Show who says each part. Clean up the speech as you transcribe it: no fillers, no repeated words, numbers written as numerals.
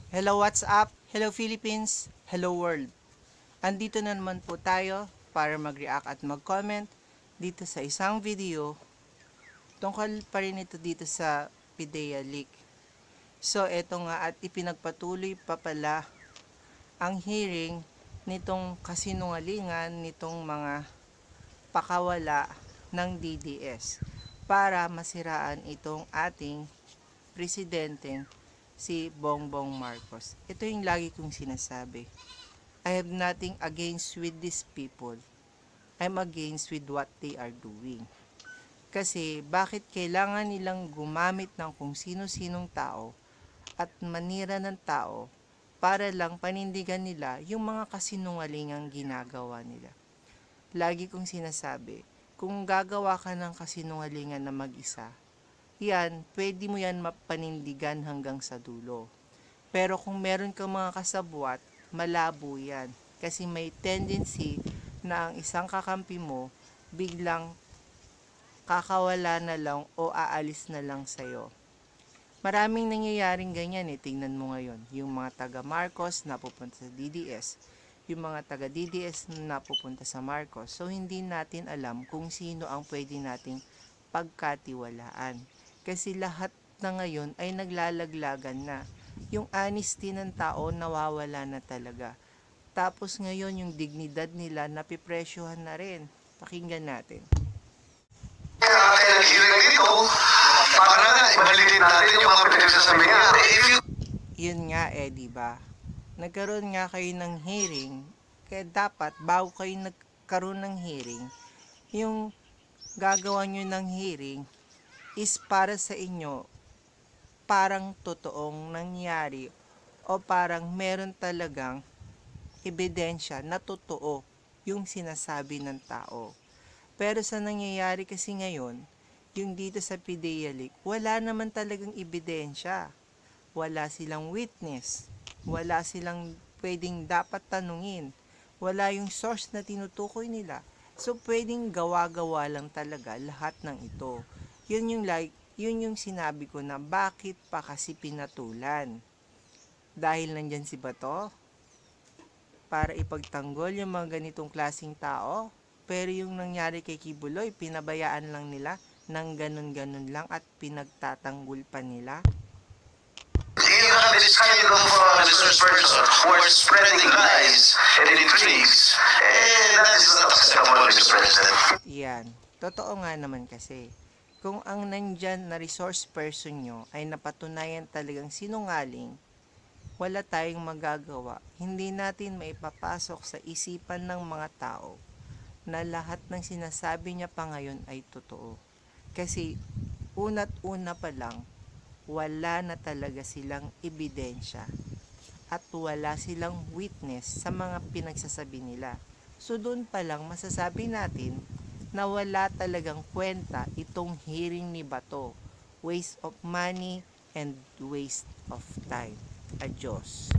Speaker 1: Hello, what's up? Hello Philippines, hello world. Andito na naman po tayo para mag-react at mag-comment dito sa isang video tungkol pa rin ito dito sa PIDEA leak. So eto nga at ipinagpatuloy pa pala ang hearing nitong kasinungalingan nitong mga pakawala ng DDS para masiraan itong ating presidenteng si Bongbong Marcos. Ito yung lagi kong sinasabi. I have nothing against with these people. I'm against with what they are doing. Kasi bakit kailangan nilang gumamit ng kung sino-sinong tao at manira ng tao para lang panindigan nila yung mga kasinungalingang ginagawa nila. Lagi kong sinasabi, kung gagawa ka ng kasinungalingan na mag-isa, yan, pwede mo yan mapanindigan hanggang sa dulo. Pero kung meron kang mga kasabwat, malabo yan. Kasi may tendency na ang isang kakampi mo biglang kakawala na lang o aalis na lang sa'yo. Maraming nangyayaring ganyan tingnan mo ngayon. Yung mga taga Marcos na pupunta sa DDS, yung mga taga DDS na pupunta sa Marcos. So hindi natin alam kung sino ang pwede nating pagkatiwalaan. Kasi lahat na ngayon ay naglalaglagan na. Yung honesty ng tao nawawala na talaga. Tapos ngayon yung dignidad nila napipresyohan na rin. Pakinggan natin.
Speaker 2: Kaya nag-hearing dito, para nga ibalitin natin yung mga pinagsasabi niya.
Speaker 1: Yun nga diba? Nagkaroon nga kayo ng hearing, kaya dapat bago kayo nagkaroon ng hearing, yung gagawa nyo ng hearing is para sa inyo parang totoong nangyari o parang meron talagang ebidensya na totoo yung sinasabi ng tao. Pero sa nangyayari kasi ngayon, yung dito sa PIDEA leak, wala naman talagang ebidensya. Wala silang witness. Wala silang pwedeng dapat tanungin. Wala yung source na tinutukoy nila. So pwedeng gawa-gawa lang talaga lahat ng ito. Yun yung sinabi ko na bakit pa kasi pinatulan. Dahil nandyan si Bato para ipagtanggol yung mga ganitong klaseng tao. Pero yung nangyari kay Kibuloy, pinabayaan lang nila ng ganun-ganun lang at pinagtatanggol pa nila.
Speaker 2: You have this kind of research person who are spreading lies and intrigues, and that is not acceptable, Mr. President.
Speaker 1: Yan. Totoo nga naman kasi. Kung ang nandyan na resource person nyo ay napatunayan talagang sinungaling, wala tayong magagawa. Hindi natin maipapasok sa isipan ng mga tao na lahat ng sinasabi niya pa ngayon ay totoo. Kasi una't una pa lang, wala na talaga silang ebidensya at wala silang witness sa mga pinagsasabi nila. So doon pa lang masasabi natin na wala talagang kwenta itong hearing ni Bato. Waste of money and waste of time. Adios.